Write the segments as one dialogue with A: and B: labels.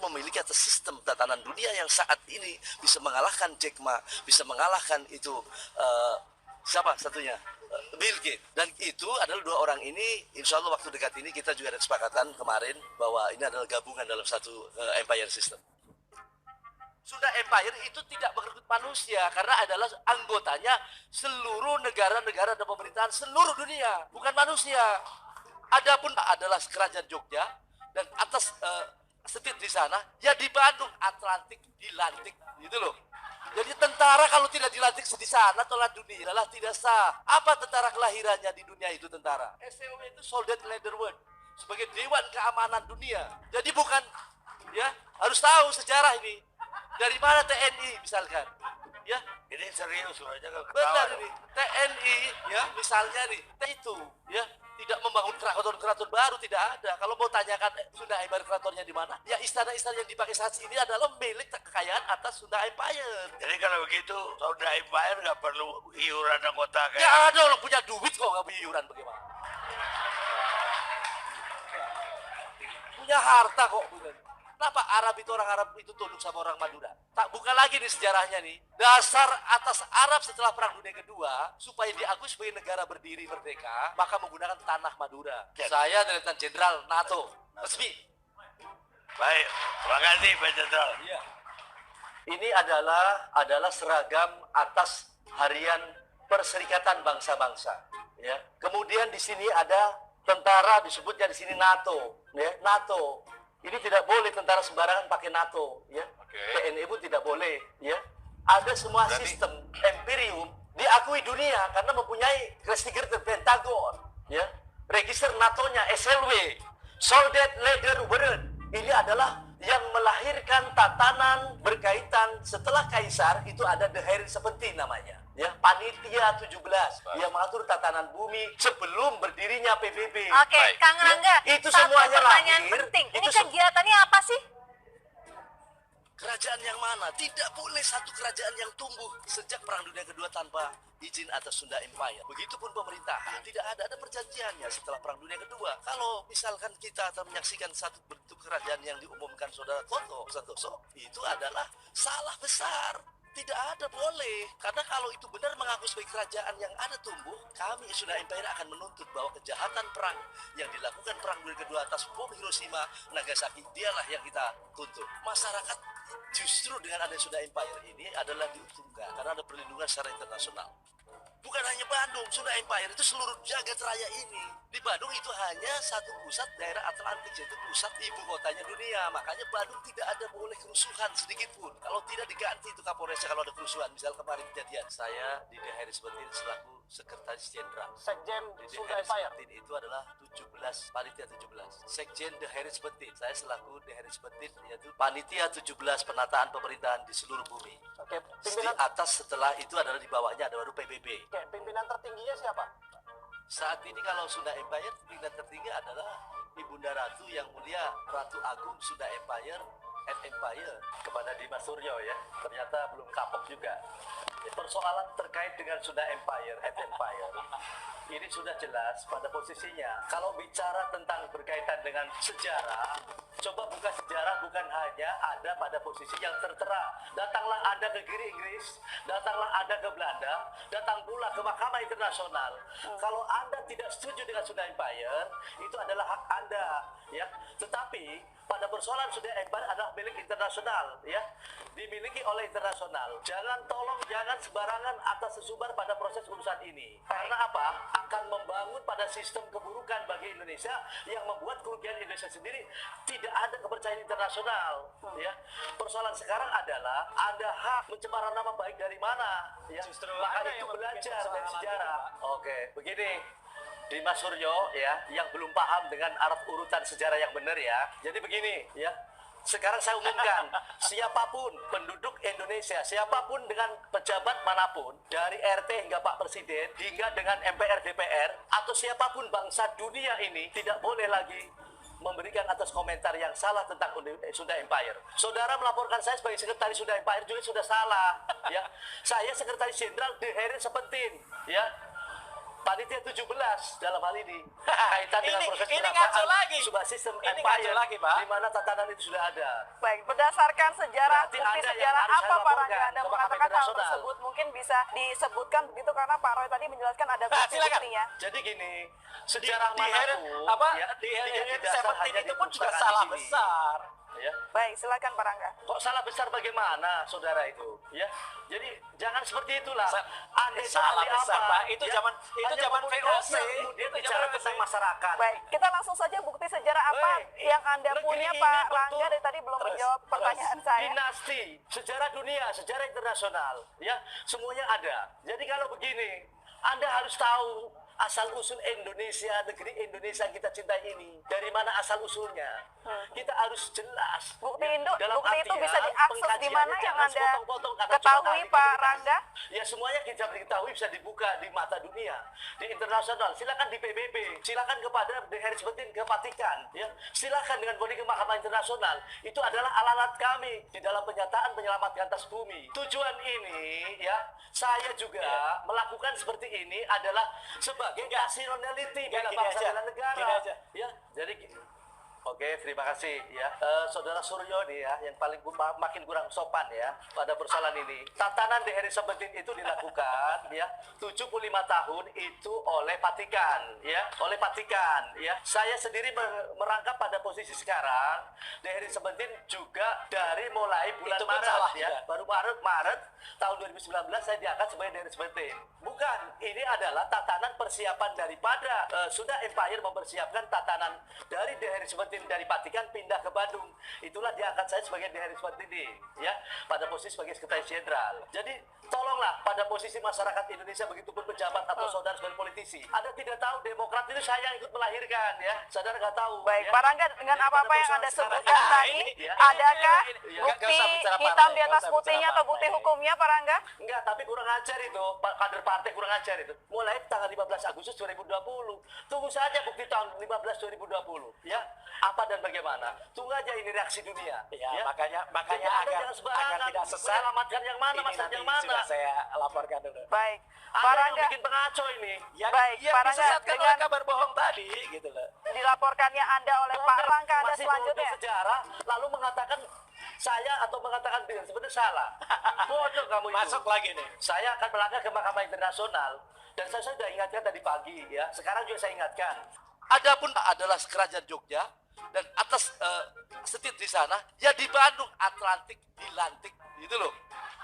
A: memiliki atas sistem tatanan dunia yang saat ini bisa mengalahkan Jack Ma, bisa mengalahkan itu siapa satunya? Bill Gates. Dan itu adalah dua orang ini, insya Allah waktu dekat ini kita juga ada kesepakatan kemarin bahwa ini adalah gabungan dalam satu empire system. Sunda Empire itu tidak merekrut manusia karena adalah anggotanya seluruh negara-negara dan pemerintahan seluruh dunia, bukan manusia. Adapun adalah kerajaan Jogja dan atas setit di sana, ya di Bandung, Atlantik dilantik, gitu loh. Jadi tentara kalau tidak dilantik di sana tolak dunia adalah tidak sah. Apa tentara kelahirannya di dunia itu tentara? SOW itu Soldat Leader World sebagai Dewan Keamanan Dunia. Jadi bukan, ya harus tahu sejarah ini. Dari mana TNI misalkan? Ya,
B: Ini serius aja kan.
A: benar ini. TNI ya misalnya nih, itu ya tidak membangun keraton-keraton baru, tidak ada. Kalau mau tanyakan Sunda Empire keratonnya di mana? Ya istana-istana yang dipakai saat ini adalah milik kekayaan atas Sunda Empire.
B: Jadi kalau begitu Sunda Empire nggak perlu iuran anggota
A: Ya
B: kayak.
A: ada orang punya duit kok nggak punya iuran bagaimana? Punya harta kok bukan? Kenapa Arab itu orang Arab itu tunduk sama orang Madura? Tak buka lagi nih sejarahnya nih. Dasar atas Arab setelah Perang Dunia Kedua supaya diakui sebagai negara berdiri merdeka, maka menggunakan tanah Madura. Saya Letnan Jenderal NATO. Resmi.
B: Baik, terima kasih Pak Jenderal.
A: Iya. Ini adalah seragam atas Harian Perserikatan Bangsa-Bangsa. Ya. Kemudian di sini ada tentara disebutnya di sini NATO. Ya, NATO. Ini tidak boleh tentara sembarangan pakai NATO, ya. TNI pun tidak boleh, ya. Ada semua sistem Imperium diakui dunia karena mempunyai Kriegsgericht Pentagon, ya. Register NATO-nya SLW, Soldat Leader World. Ini adalah yang melahirkan tatanan berkaitan setelah Kaisar itu ada The Hairy 17 namanya. Ya, Panitia 17 yang mengatur tatanan bumi sebelum berdirinya PBB.
C: Oke, Kang Rangga,
A: itu
C: satu
A: semuanya
C: pertanyaan
A: lahir,
C: penting. Ini
A: itu
C: kegiatannya apa sih?
A: Kerajaan yang mana? Tidak boleh satu kerajaan yang tumbuh sejak Perang Dunia Kedua tanpa izin atas Sunda Empire. Begitupun pemerintahan, tidak ada perjanjiannya setelah Perang Dunia Kedua. Kalau misalkan kita akan menyaksikan satu bentuk kerajaan yang diumumkan Saudara Toto Santoso, itu adalah salah besar. Tidak ada boleh. Karena kalau itu benar mengaku sebagai kerajaan yang ada tumbuh, kami Sunda Empire akan menuntut bahwa kejahatan perang yang dilakukan Perang Dunia Kedua atas bom Hiroshima, Nagasaki, dialah yang kita tuntut. Masyarakat justru dengan adanya Sunda Empire ini adalah diuntungkan karena ada perlindungan secara internasional. Bukan hanya Bandung, Sunda Empire itu seluruh jagat raya ini. Di Bandung itu hanya satu pusat daerah Atlantik, yaitu pusat ibu kotanya dunia. Makanya Bandung tidak ada boleh kerusuhan sedikit pun. Kalau tidak diganti itu Kapolresnya kalau ada kerusuhan. Misal kemarin kejadian, saya di The Hairy 17 selaku Sekretaris Jenderal.
D: Sekjen
A: Di The
D: Sunda
A: Hairy
D: Empire.
A: 17 itu adalah 17, Panitia 17. Sekjen The Hairy 17, saya selaku The Hairy 17, yaitu Panitia 17 penataan pemerintahan di seluruh bumi.
D: Oke,
A: Di
D: pimpinan
A: atas setelah itu adalah di bawahnya ada baru PBB.
D: oke, pimpinan tertingginya siapa?
A: Saat ini kalau Sunda Empire, pimpinan tertinggi adalah Ibunda Ratu yang mulia Ratu Agung Sunda Empire and Empire kepada Dimas Suryo ya. Ternyata belum kapok juga. Persoalan terkait dengan Sunda Empire and Empire ini sudah jelas pada posisinya. Kalau bicara tentang berkaitan dengan sejarah, coba buka sejarah bukan hanya ada pada posisi yang tertera. Datanglah Anda ke kiri Inggris, datanglah Anda ke Belanda, datang pula ke Mahkamah Internasional. Kalau Anda tidak setuju dengan Sunda Empire, itu adalah hak Anda, ya. Tetapi pada persoalan Sunda Empire adalah milik internasional, ya, dimiliki oleh internasional. Jangan sembarangan atas sesumbar pada proses urusan ini. Karena apa? Akan membangun pada sistem keburukan bagi Indonesia yang membuat kerugian Indonesia sendiri tidak ada kepercayaan internasional, ya. Persoalan sekarang adalah ada hak pencemaran nama baik dari mana, ya.
D: Justru
A: Maka
D: Anda
A: itu
D: yang
A: belajar
D: membuat
A: dari
D: kesalahan
A: sejarah.
D: itu,
A: Oke, begini. Dimas Suryo ya, yang belum paham dengan araf urutan sejarah yang benar ya. Jadi begini ya. Sekarang saya umumkan, siapapun penduduk Indonesia, siapapun dengan pejabat manapun, dari RT hingga Pak Presiden, hingga dengan MPR, DPR, atau siapapun bangsa dunia ini, tidak boleh lagi memberikan atas komentar yang salah tentang Sunda Empire. Saudara melaporkan saya sebagai sekretaris Sunda Empire juga sudah salah. Ya, saya sekretaris jenderal The Hairy 17. Ya, panitia 17 dalam hal ini kaitan dengan proses
D: ini
A: penataan
D: ngaco lagi.
A: sebuah sistem
D: Ini
A: empire
D: ngaco lagi, Pak.
A: di mana tatanan itu sudah ada.
C: Baik, berdasarkan sejarah,
A: Berarti
C: bukti
A: Anda yang
C: sejarah
A: harus
C: apa
A: saya
C: Pak
A: laporkan
C: Rangga? Anda
A: ke Mahkamah
C: mengatakan hal
A: Internasional.
C: tersebut mungkin bisa disebutkan begitu karena Pak Roy tadi menjelaskan ada
D: Silakan.
C: bukti-buktinya.
A: Jadi gini, sejarah
D: di
A: manapun
D: di
A: tidak
D: Harry
A: didasar
D: 17
A: hanya
D: itu pun juga
A: diputuskan di
D: salah
A: sini.
D: besar.
A: Ya.
C: Baik, silakan Pak Rangga.
A: Kok salah besar bagaimana, saudara itu? Ya, jadi jangan seperti itulah. Anda itu
D: Salah
A: ahli
D: besar,
A: apa?
D: Pak. Itu
A: Ya,
D: zaman
A: hanya
D: zaman
A: komunikasi
D: VOC.
A: yang kemudian
D: Itu
A: bicara
D: zaman
A: tentang
D: VOC.
A: masyarakat.
C: Baik, kita langsung saja bukti sejarah apa
A: Baik.
C: yang Anda
A: Negeri
C: punya
A: ini
C: Pak
A: betul.
C: Rangga dari tadi belum
D: Terus,
C: menjawab pertanyaan saya.
A: Dinasti, sejarah dunia, sejarah internasional, ya semuanya ada. Jadi kalau begini, Anda harus tahu asal usul Indonesia, negeri Indonesia yang kita cintai ini, dari mana asal usulnya. Kita harus jelas.
C: Bukti
A: Ya,
C: induk,
A: dalam
C: bukti itu
A: artian
C: bisa diakses di
A: pengkajiannya
C: mana yang
A: jangan
C: Anda
A: sepotong-potong karena cuma
C: ketahui
A: ahli
C: Pak
A: komunikasi.
C: Rangga?
A: Ya semuanya kita diketahui bisa dibuka di mata dunia, di internasional. Silakan di PBB, silakan kepada The Harris Betin ke Vatikan, ya. Silakan dengan body ke Mahkamah Internasional. Itu adalah alat kami di dalam penyataan menyelamatkan atas bumi. Tujuan ini, ya, saya juga melakukan seperti ini adalah sebagai nationality bela
D: Gini
A: bangsa
D: aja,
A: bela negara.
D: gini aja.
A: Ya, jadi oke, terima kasih ya. Saudara Suryo nih ya, yang paling makin kurang sopan ya pada persoalan ini. Tatanan The Harris 17 itu dilakukan ya 75 tahun itu oleh Vatikan ya, oleh Vatikan ya. Saya sendiri merangkap pada posisi sekarang The Harris 17 juga dari mulai bulan
D: Itu pun
A: Maret
D: salah
A: ya.
D: juga.
A: Baru Maret tahun 2019 saya diangkat sebagai The Harris 17. Bukan, ini adalah tatanan persiapan daripada Sunda Empire mempersiapkan tatanan dari The Harris 17 dari Vatikan pindah ke Bandung. Itulah diangkat saya sebagai The Harris 17 ya, pada posisi sebagai sekretaris jenderal. Jadi tolonglah pada posisi masyarakat Indonesia begitupun pejabat atau saudara sebagai politisi. Anda tidak tahu Demokrat itu saya yang ikut melahirkan ya. Saudara nggak tahu.
C: Baik,
A: ya.
C: Pak Rangga dengan
A: Jadi
C: apa-apa
A: pada
C: yang Anda
A: persoalan
C: sebutkan
A: sekarang
C: tadi,
A: ini, ya.
C: adakah
D: Nggak
C: bukti
D: usah bicara
C: hitam
D: partai,
C: di atas
D: nggak usah
C: putihnya
D: bicara
C: atau bukti
D: partai.
C: hukumnya, Pak Rangga?
A: Enggak, tapi kurang ajar itu. Kader partai kurang ajar itu. Mulai tanggal 15 Agustus 2020. Tunggu saja bukti tahun 15 2020 ya. Apa dan bagaimana? Tunggu aja ini reaksi dunia.
D: Ya, makanya
A: Jadi Anda
D: agar
A: jangan sembarangan
D: tidak sesat,
A: menyelamatkan yang mana,
D: ini
A: maksud
D: nanti
A: yang mana.
D: sudah saya laporkan dulu.
C: Baik, Pak
A: Anda yang
C: Rangga,
A: bikin pengaco ini.
C: Baik,
D: yang
C: Pak Rangga,
D: disesatkan
C: dengan-
D: oleh kabar bohong tadi, gitu loh.
C: dilaporkannya Anda oleh Pak Rangga Anda
A: Masih
C: selanjutnya.
A: bodoh sejarah, lalu mengatakan saya atau mengatakan dengan sebenarnya salah. Bodoh kamu itu.
D: Masuk lagi nih.
A: Saya akan melangkah ke Mahkamah Internasional dan saya sudah ingatkan tadi pagi ya. Sekarang juga saya ingatkan. Adapun adalah kerajaan Jogja dan atas setit di sana ya di Bandung Atlantik dilantik gitu loh.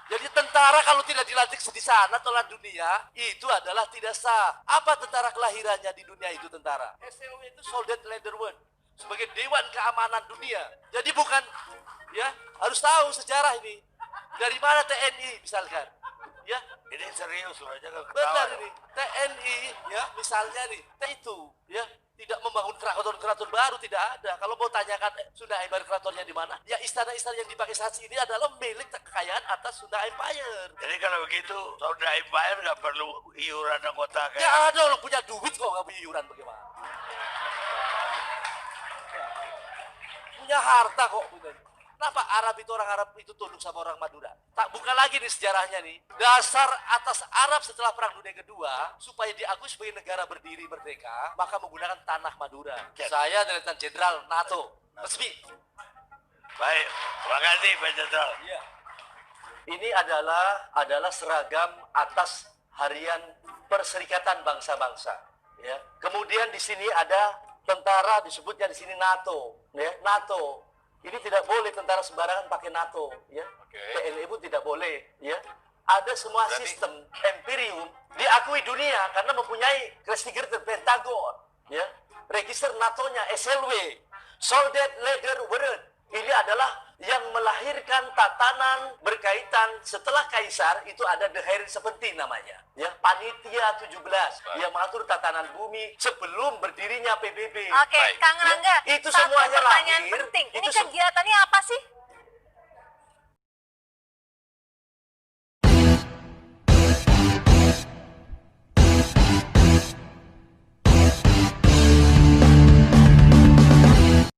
A: Jadi tentara kalau tidak dilantik di sana tolak dunia itu adalah tidak sah. Apa tentara kelahirannya di dunia itu tentara? SLW itu Soldat Leaderwood sebagai Dewan Keamanan Dunia. Jadi bukan ya harus tahu sejarah ini. Dari mana TNI misalkan? Ya,
B: Ini serius loh, jangan
A: benar
B: ketawa.
A: ini. TNI ya misalnya nih, itu ya tidak membangun keraton-keraton baru, tidak ada. Kalau mau tanyakan Sunda Empire keratonnya di mana? Ya istana-istana yang dipakai saat ini adalah milik kekayaan atas Sunda Empire.
B: Jadi kalau begitu, Sunda Empire nggak perlu iuran anggota
A: Ya
B: kayak
A: ada orang punya duit kok nggak punya iuran bagaimana? Punya harta kok. Kenapa Arab itu orang Arab itu tunduk sama orang Madura? Tak buka lagi nih sejarahnya nih. Dasar atas Arab setelah Perang Dunia Kedua supaya diakui sebagai negara berdiri merdeka, maka menggunakan tanah Madura. Saya Letnan Jenderal NATO resmi.
B: Baik, terima kasih Pak Jenderal.
A: Iya. Ini adalah seragam atas Harian Perserikatan Bangsa-Bangsa. Ya. Kemudian di sini ada tentara disebutnya di sini NATO. Ya, NATO. Ini tidak boleh tentara sembarangan pakai NATO. Ya. TNI pun tidak boleh. Ya. Ada semua sistem Imperium diakui dunia karena mempunyai register Pentagon. Ya. Register NATO-nya SLW, Soldat Leader Word. Ini adalah yang melahirkan tatanan berkaitan setelah Kaisar itu ada The Harris 17 namanya. Ya, Panitia 17 yang mengatur tatanan bumi sebelum berdirinya PBB.
C: Oke, Kang Rangga,
A: Itu
C: satu
A: semuanya
C: pertanyaan
A: lahir.
C: penting. Ini
A: Itu
C: kegiatan